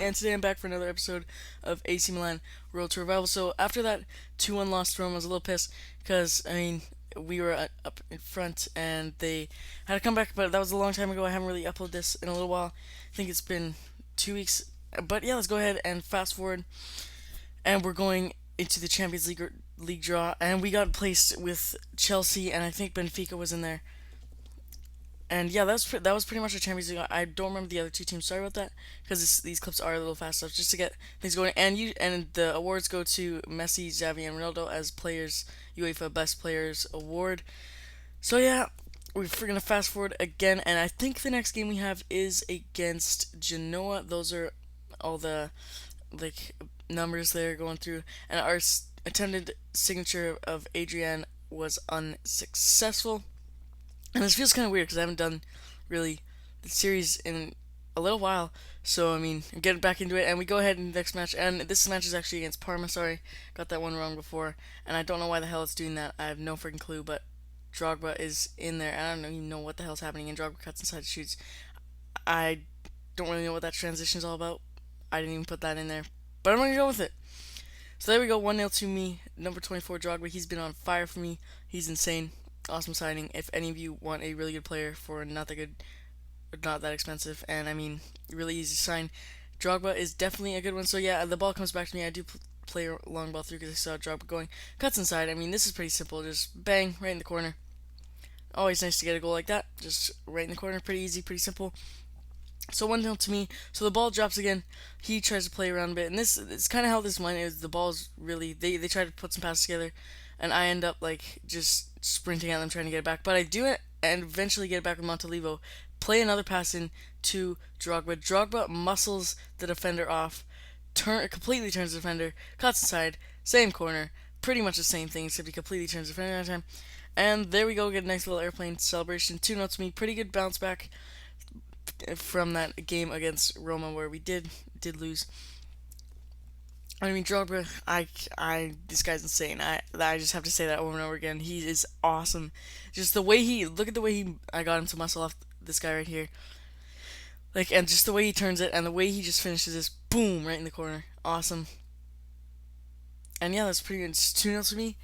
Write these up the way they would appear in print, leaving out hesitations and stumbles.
and today I'm back for another episode of AC Milan Road to Revival. So after that 2-1 loss to Rome, I was a little pissed because we were up in front and they had to come back, but that was a long time ago. I haven't really uploaded this in a little while. I think it's been 2 weeks, but yeah, let's go ahead and fast forward, and we're going into the Champions League draw, and we got placed with Chelsea, and I think Benfica was in there. And yeah, that was pretty much a Champions League. I don't remember the other two teams. Sorry about that, because these clips are a little fast stuff just to get things going. And the awards go to Messi, Xavi, and Ronaldo as players UEFA Best Players Award. So yeah, we're gonna fast forward again, and I think the next game we have is against Genoa. Those are all the like numbers there going through, and our attempted signature of Adrian was unsuccessful. And this feels kind of weird because I haven't done really the series in a little while. So, I'm getting back into it. And we go ahead in the next match. And this match is actually against Parma. Sorry, got that one wrong before. And I don't know why the hell it's doing that. I have no freaking clue. But Drogba is in there. And I don't even know what the hell's happening. And Drogba cuts inside, shoots. I don't really know what that transition is all about. I didn't even put that in there. But I'm going to go with it. So there we go, 1-0 to me. Number 24, Drogba. He's been on fire for me. He's insane. Awesome signing. If any of you want a really good player for not that good, not that expensive, and really easy to sign, Drogba is definitely a good one. So yeah, the ball comes back to me. I do play a long ball through because I saw Drogba going. Cuts inside. This is pretty simple. Just bang, right in the corner. Always nice to get a goal like that. Just right in the corner. Pretty easy, pretty simple. So 1-0 to me. So the ball drops again. He tries to play around a bit, and this is kind of how this went. Is the ball's really they try to put some passes together, and I end up like just sprinting at them trying to get it back. But I do it and eventually get it back with Montalivo. Play another pass in to Drogba. Drogba muscles the defender off, completely turns the defender, cuts inside, same corner, pretty much the same thing except he completely turns the defender that time. And there we go, get a nice little airplane celebration. 2-0 to me, pretty good bounce back from that game against Roma where we did lose. Drogba, this guy's insane. I just have to say that over and over again. He is awesome. Just the way look at the way I got him to muscle off this guy right here. And just the way he turns it, and the way he just finishes this, boom, right in the corner. Awesome. And yeah, that's pretty good. It's 2-0 to me.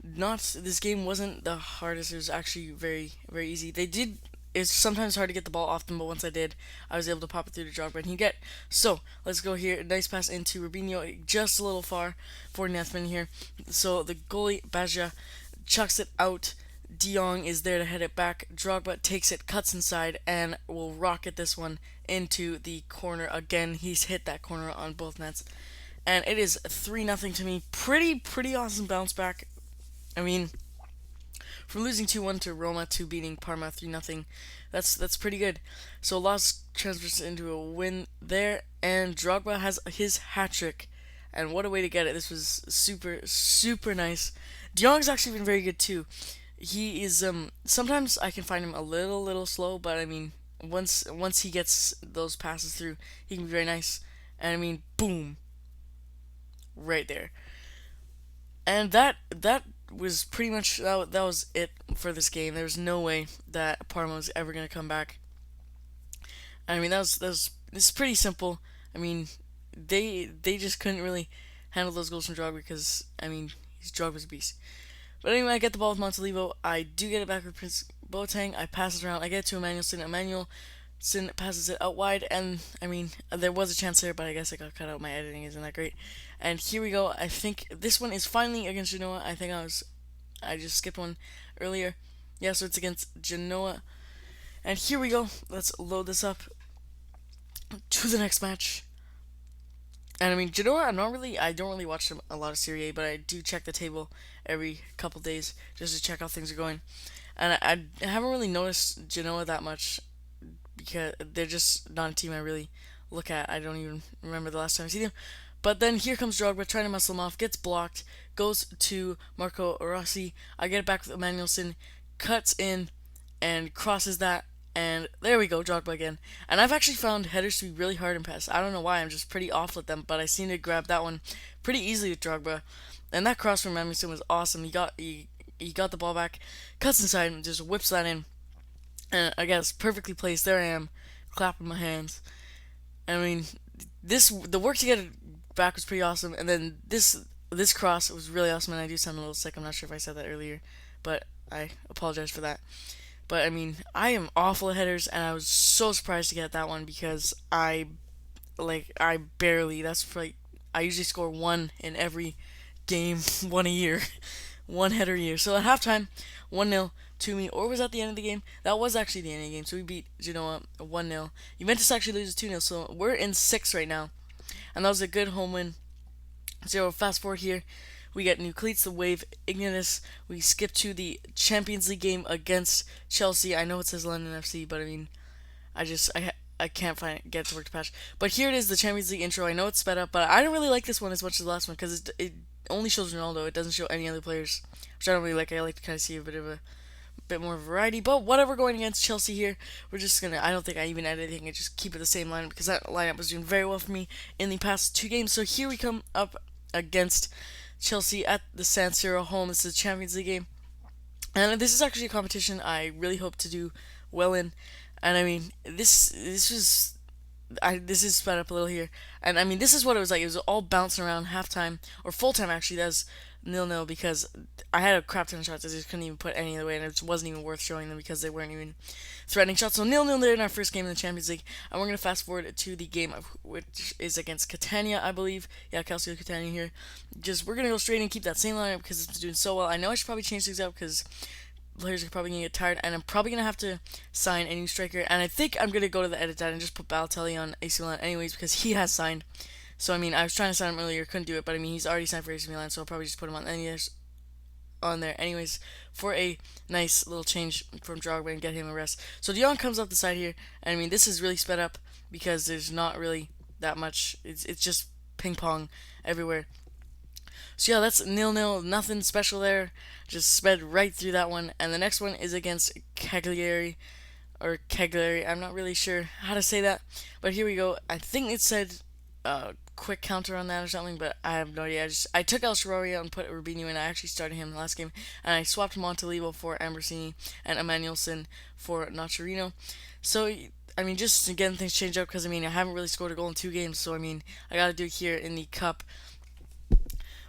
This game wasn't the hardest. It was actually very, very easy. It's sometimes hard to get the ball off them, but once I did, I was able to pop it through to Drogba and he get. So let's go here. Nice pass into Rubinho, just a little far. 49th minute here. So the goalie Baja chucks it out. De Jong is there to head it back. Drogba takes it, cuts inside, and will rocket this one into the corner again. He's hit that corner on both nets, and it is 3-0 to me. Pretty awesome bounce back. From losing 2-1 to Roma to beating Parma 3-0, that's pretty good. So loss transfers into a win there, and Drogba has his hat trick, and what a way to get it! This was super nice. De Jong's actually been very good too. He is sometimes I can find him a little slow, but once he gets those passes through, he can be very nice. And boom, right there. And that was pretty much that was it for this game. There was no way that Parma was ever gonna come back. This is pretty simple. They just couldn't really handle those goals from Drogba because he's Drogba's a beast. But anyway, I get the ball with Montalivo. I do get it back with Prince Boateng. I pass it around. I get it to Emmanuelson. Emmanuelson passes it out wide, and there was a chance there, but I guess I got cut out. My editing isn't that great. And here we go. I think this one is finally against Genoa. I just skipped one earlier. Yeah, so it's against Genoa. And here we go. Let's load this up to the next match. And Genoa, I don't really watch a lot of Serie A, but I do check the table every couple days just to check how things are going. And I haven't really noticed Genoa that much because they're just not a team I really look at. I don't even remember the last time I see them. But then here comes Drogba trying to muscle him off, gets blocked, goes to Marco Rossi. I get it back with Emmanuelson, cuts in, and crosses that. And there we go, Drogba again. And I've actually found headers to be really hard in pass. I don't know why, I'm just pretty off with them, but I seem to grab that one pretty easily with Drogba. And that cross from Emmanuelson was awesome. He got the ball back, cuts inside, and just whips that in. And I guess perfectly placed. There I am, clapping my hands. I mean, the work to get it back was pretty awesome, and then this cross was really awesome. And I do sound a little sick. I'm not sure if I said that earlier, but I apologize for that. But I mean, I am awful at headers, and I was so surprised to get that one because I barely. That's like I usually score one in every game, one a year, one header a year. So at halftime, 1-0 to me, or was that the end of the game? That was actually the end of the game. So we beat Genoa 1-0. Juventus actually loses 2-0. So we're in six right now, and that was a good home win. So fast forward here, we get new cleats, the wave Ignitus. We skip to the Champions League game against Chelsea. I know it says London FC, but I mean, I can't get it to work to patch. But here it is, the Champions League intro. I know it's sped up, but I don't really like this one as much as the last one because it only shows Ronaldo. It doesn't show any other players, which I don't really like. I like to kind of see a bit more variety. But whatever, going against Chelsea here, we're just gonna. I don't think I even edit anything. I just keep it the same lineup because that lineup was doing very well for me in the past two games. So here we come up against Chelsea at the San Siro home. This is a Champions League game, and this is actually a competition I really hope to do well in. And I mean, this is sped up a little here, and I mean this is what it was like. It was all bouncing around halftime or full time actually. That's 0-0 because I had a crap ton of shots. I just couldn't even put any of the way, and it wasn't even worth showing them because they weren't even threatening shots. So 0-0 there in our first game in the Champions League, and we're gonna fast forward to the game which is against Catania, I believe. Yeah, Calcio Catania here. Just we're gonna go straight and keep that same lineup because it's doing so well. I know I should probably change things up because players are probably gonna get tired, and I'm probably gonna have to sign a new striker. And I think I'm gonna go to the edit tab and just put Balotelli on AC Milan anyways because he has signed. So I mean, I was trying to sign him earlier, couldn't do it, but I mean he's already signed for AC Milan, so I'll probably just put him on there anyways for a nice little change from Drogba and get him a rest. So Dion comes up the side here, and I mean this is really sped up because there's not really that much. It's just ping pong everywhere. So yeah, that's 0-0. Nothing special there. Just sped right through that one. And the next one is against Cagliari or Cagliari. I'm not really sure how to say that, but here we go. I think it said quick counter on that or something, but I have no idea. I took El Shaarawy and put Rubinho in. I actually started him last game, and I swapped Montalivo for Ambrosini and Emmanuelson for Nocerino. So I mean, just again, things change up because I mean I haven't really scored a goal in two games, so I mean I got to do it here in the cup,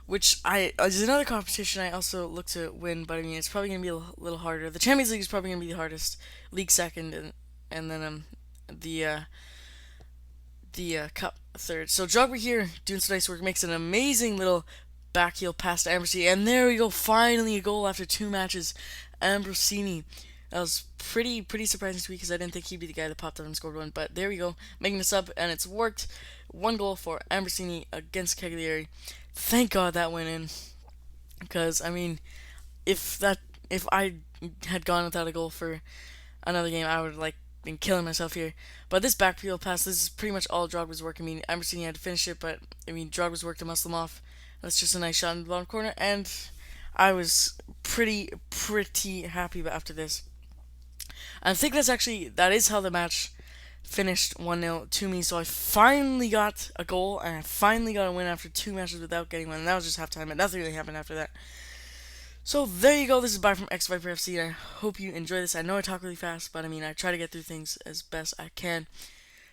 which I is another competition I also look to win, but I mean it's probably gonna be a little harder. The Champions League is probably gonna be the hardest, league second, and then the uh, the cup third. So Drogba here doing some nice work, makes an amazing little back heel pass to Ambrosini, and there we go, finally a goal after two matches. Ambrosini. That was pretty surprising to me because I didn't think he'd be the guy that popped up and scored one. But there we go, making this up, and it's worked. One goal for Ambrosini against Cagliari. Thank God that went in, because I mean, if I had gone without a goal for another game, I would like been killing myself here. But this backfield pass, this is pretty much all Drogba's work. I mean, Ambrosini had to finish it, but I mean, Drogba's work to muscle him off. That's just a nice shot in the bottom corner, and I was pretty happy after this. I think that is how the match finished 1-0 to me. So I finally got a goal, and I finally got a win after two matches without getting one. And that was just halftime, and nothing really happened after that. So there you go. This is Bye from xViperFC, and I hope you enjoy this. I know I talk really fast, but I mean I try to get through things as best I can.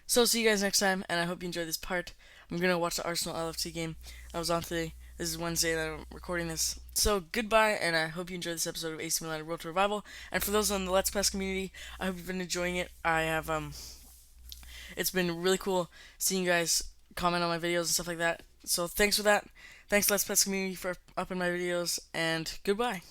So see you guys next time, and I hope you enjoy this part. I'm gonna watch the Arsenal LFC game that was on today. This is Wednesday that I'm recording this. So goodbye, and I hope you enjoyed this episode of AC Milan Road to Revival. And for those on the Let's Pass community, I hope you've been enjoying it. I have it's been really cool seeing you guys comment on my videos and stuff like that. So thanks for that. Thanks Let's Pass community for upping my videos, and goodbye.